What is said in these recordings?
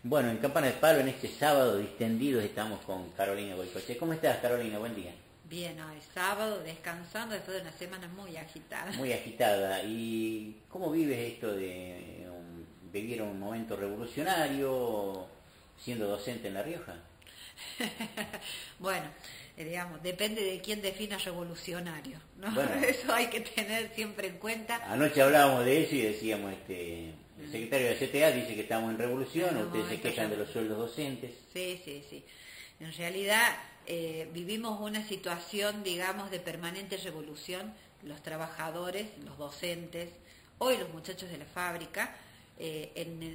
Bueno, en Campana de Palo, en este sábado distendidos, estamos con Carolina Goicoechea. ¿Cómo estás, Carolina? Buen día. Bien, hoy sábado, descansando después de una semana muy agitada. Muy agitada. ¿Y cómo vives esto de vivir un momento revolucionario siendo docente en La Rioja? Bueno, digamos, depende de quién defina revolucionario, ¿no? Bueno, Eso hay que tener siempre en cuenta. anoche hablábamos de eso y decíamos, el secretario de CTA dice que estamos en revolución, En un ustedes se momento quejan de los sueldos docentes. Sí, sí, sí. En realidad vivimos una situación, digamos, de permanente revolución. Los trabajadores, los docentes, hoy los muchachos de la fábrica,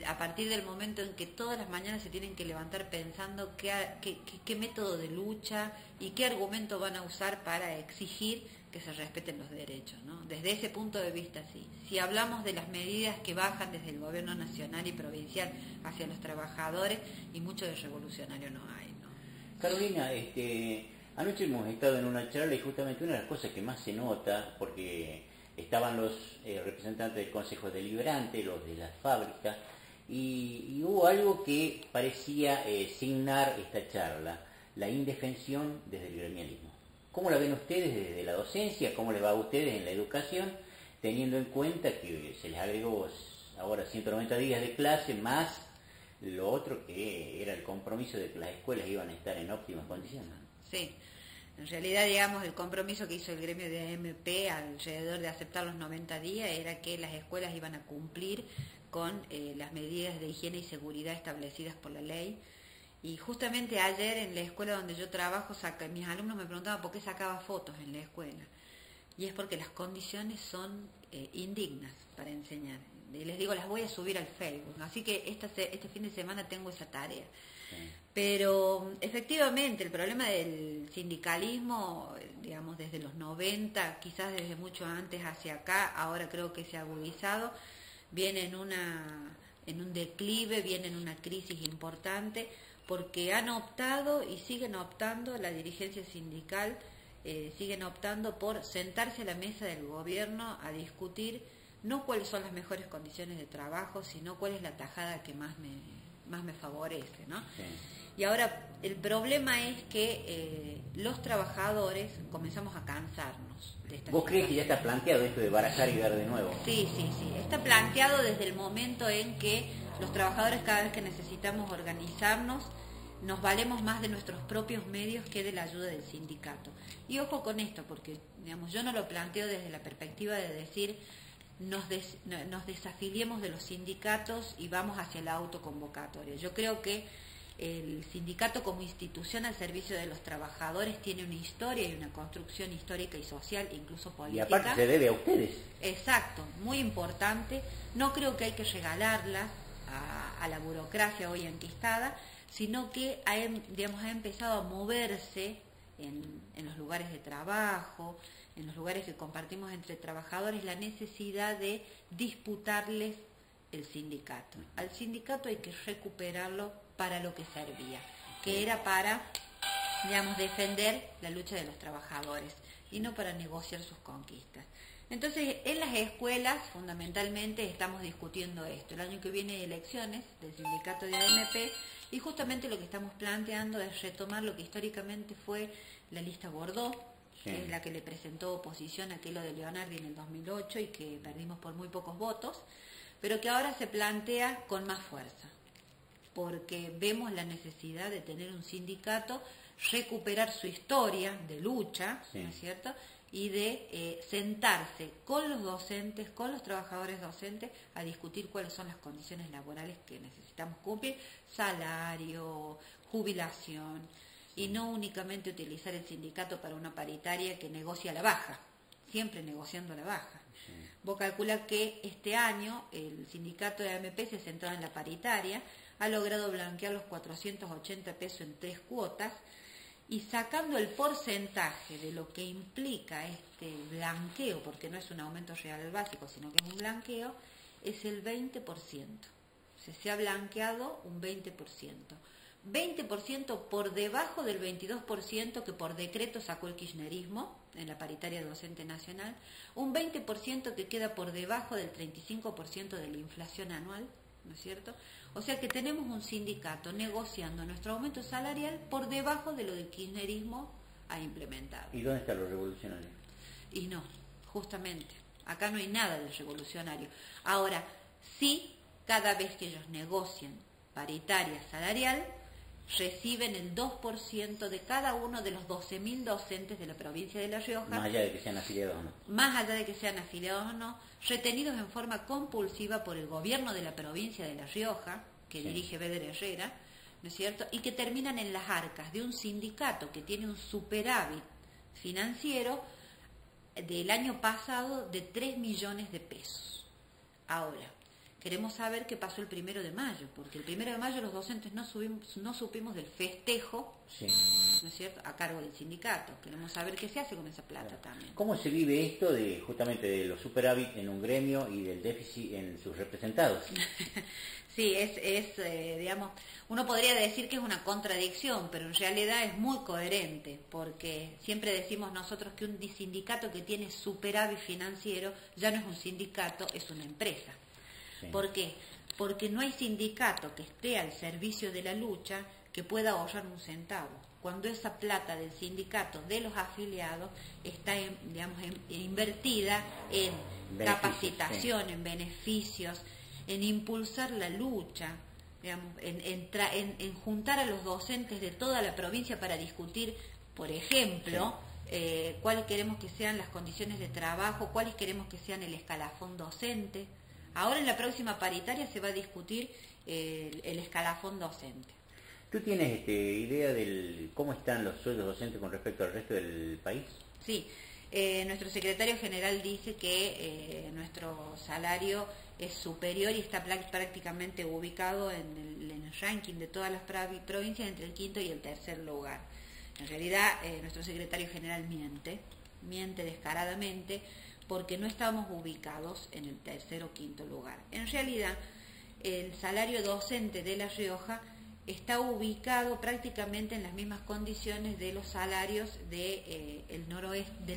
a partir del momento en que todas las mañanas se tienen que levantar pensando qué método de lucha y qué argumento van a usar para exigir que se respeten los derechos, ¿no? Desde ese punto de vista, sí. Si hablamos de las medidas que bajan desde el gobierno nacional y provincial hacia los trabajadores, y mucho de revolucionario no hay, ¿no? Carolina, anoche hemos estado en una charla y justamente una de las cosas que más se nota, porque estaban los representantes del Consejo Deliberante, los de las fábricas, y hubo algo que parecía signar esta charla, la indefensión desde el gremialismo. ¿Cómo la ven ustedes desde la docencia? ¿Cómo les va a ustedes en la educación? Teniendo en cuenta que se les agregó ahora 190 días de clase, más lo otro que era el compromiso de que las escuelas iban a estar en óptimas condiciones. Sí, en realidad, digamos, el compromiso que hizo el gremio de AMP alrededor de aceptar los 90 días era que las escuelas iban a cumplir con las medidas de higiene y seguridad establecidas por la ley. Y justamente ayer en la escuela donde yo trabajo, mis alumnos me preguntaban por qué sacaba fotos en la escuela. Y es porque las condiciones son indignas para enseñar. Y les digo, las voy a subir al Facebook. Así que este fin de semana tengo esa tarea. Sí. Pero efectivamente el problema del sindicalismo, digamos desde los 90, quizás desde mucho antes hacia acá, ahora creo que se ha agudizado, viene en un declive, viene en una crisis importante, porque han optado y siguen optando, la dirigencia sindical siguen optando por sentarse a la mesa del gobierno a discutir no cuáles son las mejores condiciones de trabajo, sino cuál es la tajada que más me favorece, ¿no? Sí. Y ahora el problema es que los trabajadores comenzamos a cansarnos de esta ¿Vos crees que ya está planteado esto de barajar y ver de nuevo? Sí, sí, sí. Está planteado desde el momento en que los trabajadores, cada vez que necesitamos organizarnos, nos valemos más de nuestros propios medios que de la ayuda del sindicato. Y ojo con esto, porque digamos, yo no lo planteo desde la perspectiva de decir nos desafiliemos de los sindicatos y vamos hacia la autoconvocatoria. Yo creo que el sindicato como institución al servicio de los trabajadores tiene una historia y una construcción histórica y social, incluso política. Y aparte se debe a ustedes. Exacto, muy importante. No creo que hay que regalarla a la burocracia hoy enquistada, sino que ha empezado a moverse en los lugares de trabajo, en los lugares que compartimos entre trabajadores, la necesidad de disputarles el sindicato. Al sindicato hay que recuperarlo para lo que servía, que era para, digamos, defender la lucha de los trabajadores y no para negociar sus conquistas. Entonces, en las escuelas, fundamentalmente, estamos discutiendo esto. El año que viene hay elecciones del sindicato de AMP y justamente lo que estamos planteando es retomar lo que históricamente fue la lista Bordeaux, sí, que es la que le presentó oposición a aquello de Leonardi en el 2008 y que perdimos por muy pocos votos, pero que ahora se plantea con más fuerza, porque vemos la necesidad de tener un sindicato, recuperar su historia de lucha, sí, ¿no es cierto?, y de sentarse con los docentes, con los trabajadores docentes, a discutir cuáles son las condiciones laborales que necesitamos cumplir, salario, jubilación, y no únicamente utilizar el sindicato para una paritaria que negocia a la baja, siempre negociando a la baja. Sí. Vos calculás que este año el sindicato de AMP se centró en la paritaria, ha logrado blanquear los 480 pesos en 3 cuotas, y sacando el porcentaje de lo que implica este blanqueo, porque no es un aumento real al básico, sino que es un blanqueo, es el 20%. O sea, se ha blanqueado un 20%. 20% por debajo del 22% que por decreto sacó el kirchnerismo en la paritaria docente nacional, un 20% que queda por debajo del 35% de la inflación anual, ¿no es cierto? O sea que tenemos un sindicato negociando nuestro aumento salarial por debajo de lo que el kirchnerismo ha implementado. ¿Y dónde están los revolucionarios? Y no, justamente, acá no hay nada de revolucionario. Ahora, sí, cada vez que ellos negocian paritaria salarial, reciben el 2% de cada uno de los 12.000 docentes de la provincia de La Rioja. Más allá de que sean afiliados o no. Más allá de que sean afiliados o no, retenidos en forma compulsiva por el gobierno de la provincia de La Rioja, que sí. dirige Beder Herrera, ¿no es cierto? Y que terminan en las arcas de un sindicato que tiene un superávit financiero del año pasado de 3 millones de pesos. Ahora, queremos saber qué pasó el 1 de mayo, porque el 1 de mayo los docentes no supimos del festejo, sí. ¿no es cierto?, a cargo del sindicato. Queremos saber qué se hace con esa plata también. ¿Cómo se vive esto de justamente de los superávit en un gremio y del déficit en sus representados? Sí, digamos, uno podría decir que es una contradicción, pero en realidad es muy coherente, porque siempre decimos nosotros que un sindicato que tiene superávit financiero ya no es un sindicato, es una empresa. Sí. ¿Por qué? Porque no hay sindicato que esté al servicio de la lucha que pueda ahorrar un centavo, cuando esa plata del sindicato, de los afiliados, está invertida en capacitación, sí, en beneficios, en impulsar la lucha, digamos, en juntar a los docentes de toda la provincia para discutir, por ejemplo, sí, cuáles queremos que sean las condiciones de trabajo, cuáles queremos que sean el escalafón docente. Ahora en la próxima paritaria se va a discutir el escalafón docente. ¿Tú tienes idea de cómo están los sueldos docentes con respecto al resto del país? Sí, nuestro secretario general dice que nuestro salario es superior y está prácticamente ubicado en el ranking de todas las provincias entre el 5º y el 3er lugar. En realidad, nuestro secretario general miente descaradamente, porque no estamos ubicados en el 3er o 5º lugar. En realidad, el salario docente de La Rioja está ubicado prácticamente en las mismas condiciones de los salarios del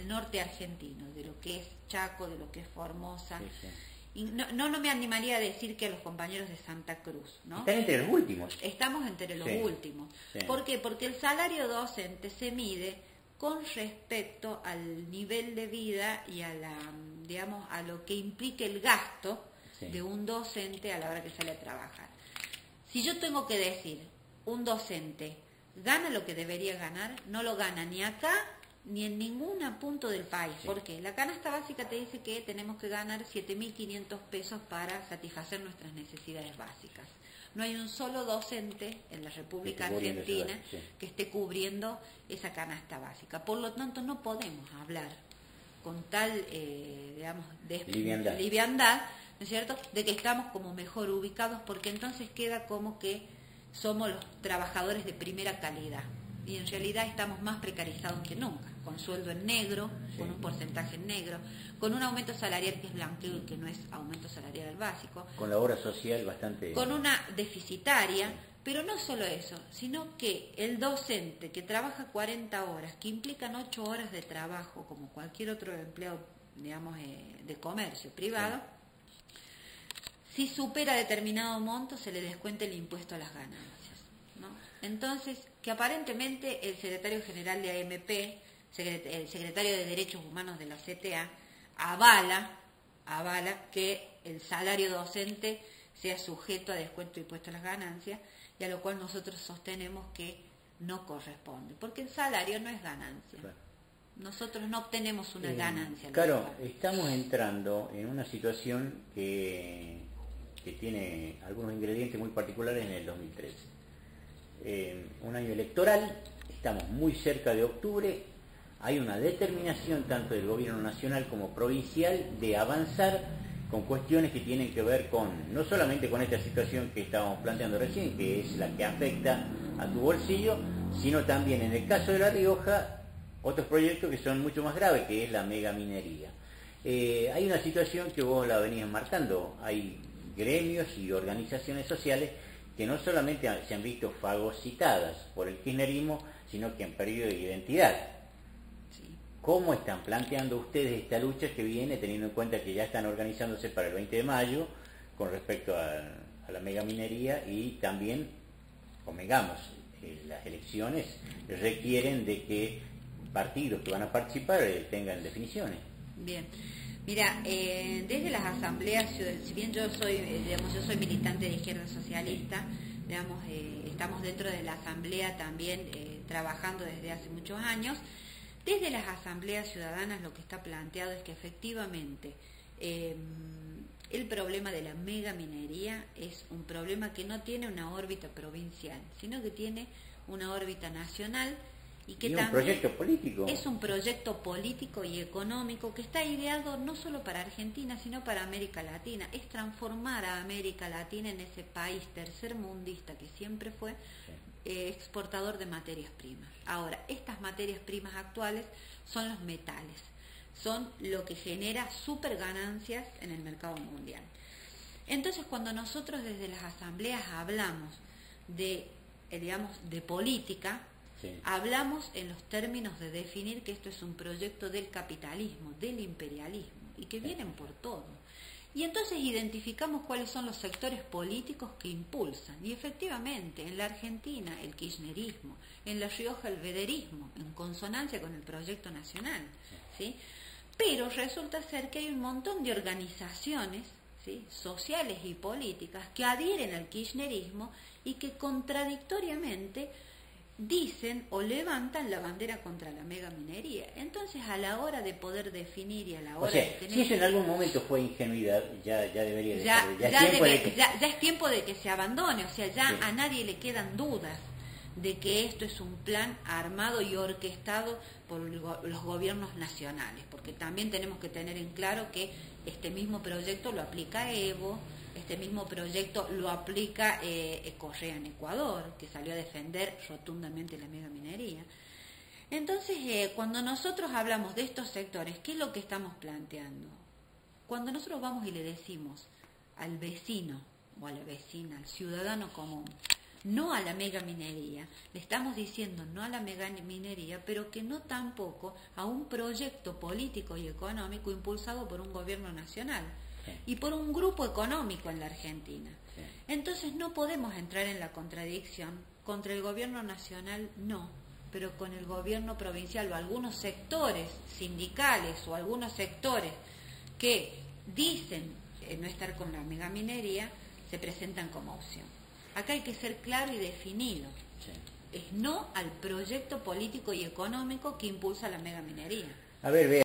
norte argentino, de lo que es Chaco, de lo que es Formosa. Sí, sí. Y no me animaría a decir que a los compañeros de Santa Cruz, ¿no? Están entre los últimos. Estamos entre los últimos. Sí. ¿Por qué? Porque el salario docente se mide con respecto al nivel de vida y a lo que implica el gasto de un docente a la hora que sale a trabajar. Si yo tengo que decir, un docente gana lo que debería ganar, no lo gana ni acá ni en ningún punto del país. Sí. Porque la canasta básica te dice que tenemos que ganar 7.500 pesos para satisfacer nuestras necesidades básicas. No hay un solo docente en la República Argentina que esté cubriendo esa canasta básica. Por lo tanto, no podemos hablar con tal, liviandad, ¿no es cierto?, de que estamos como mejor ubicados, porque entonces queda como que somos los trabajadores de primera calidad. Y en realidad estamos más precarizados que nunca, con sueldo en negro, con un porcentaje en negro, con un aumento salarial que es blanqueo y que no es aumento salarial básico. Con la obra social bastante... Con una deficitaria, pero no solo eso, sino que el docente que trabaja 40 horas, que implican 8 horas de trabajo, como cualquier otro empleado, de comercio privado, si supera determinado monto, se le descuenta el impuesto a las ganancias, ¿no? Entonces, que aparentemente el secretario general de AMP, el secretario de Derechos Humanos de la CTA, avala que el salario docente sea sujeto a descuento de impuesto a las ganancias, y a lo cual nosotros sostenemos que no corresponde, porque el salario no es ganancia. Claro. Nosotros no obtenemos una ganancia. Claro, estamos entrando en una situación que tiene algunos ingredientes muy particulares en el 2013. Un año electoral, estamos muy cerca de octubre, hay una determinación tanto del gobierno nacional como provincial de avanzar con cuestiones que tienen que ver con, no solamente con esta situación que estábamos planteando recién, que es la que afecta a tu bolsillo, sino también en el caso de La Rioja, otros proyectos que son mucho más graves, que es la megaminería. Hay una situación que vos la venías marcando, hay gremios y organizaciones sociales que no solamente se han visto fagocitadas por el kirchnerismo, sino que han perdido identidad. Sí. ¿Cómo están planteando ustedes esta lucha que viene, teniendo en cuenta que ya están organizándose para el 20 de mayo con respecto a a la megaminería y también, convengamos, las elecciones requieren de que partidos que van a participar tengan definiciones. Bien. Mira, desde las asambleas, si bien yo soy militante de izquierda socialista, digamos, estamos dentro de la asamblea también trabajando desde hace muchos años. Desde las asambleas ciudadanas lo que está planteado es que efectivamente el problema de la megaminería es un problema que no tiene una órbita provincial, sino que tiene una órbita nacional y que también un proyecto político. Es un proyecto político y económico que está ideado no solo para Argentina, sino para América Latina. Es transformar a América Latina en ese país tercermundista que siempre fue exportador de materias primas. Ahora, estas materias primas actuales son los metales, son lo que genera super ganancias en el mercado mundial. Entonces, cuando nosotros desde las asambleas hablamos de política, sí, hablamos en los términos de definir que esto es un proyecto del capitalismo, del imperialismo, y que vienen por todo. Y entonces identificamos cuáles son los sectores políticos que impulsan. Y efectivamente, en la Argentina el kirchnerismo, en La Rioja el vederismo, en consonancia con el proyecto nacional, ¿sí? Pero resulta ser que hay un montón de organizaciones, ¿sí?, sociales y políticas que adhieren al kirchnerismo y que contradictoriamente dicen o levantan la bandera contra la megaminería. Entonces, a la hora de poder definir y a la hora de tener... Si eso en algún momento fue ingenuidad, ya debería de ya es tiempo de que se abandone, o sea, ya sí, a nadie le quedan dudas de que esto es un plan armado y orquestado por los gobiernos nacionales, porque también tenemos que tener en claro que este mismo proyecto lo aplica Evo, este mismo proyecto lo aplica Correa en Ecuador, que salió a defender rotundamente la megaminería. Entonces, cuando nosotros hablamos de estos sectores, ¿qué es lo que estamos planteando? Cuando nosotros vamos y le decimos al vecino o a la vecina, al ciudadano común, no a la megaminería, le estamos diciendo no a la megaminería, pero que no tampoco a un proyecto político y económico impulsado por un gobierno nacional y por un grupo económico en la Argentina. Entonces no podemos entrar en la contradicción. Contra el gobierno nacional no, pero con el gobierno provincial o algunos sectores sindicales o algunos sectores que dicen no estar con la megaminería se presentan como opción. Acá hay que ser claro y definido. Es no al proyecto político y económico que impulsa la megaminería. A ver,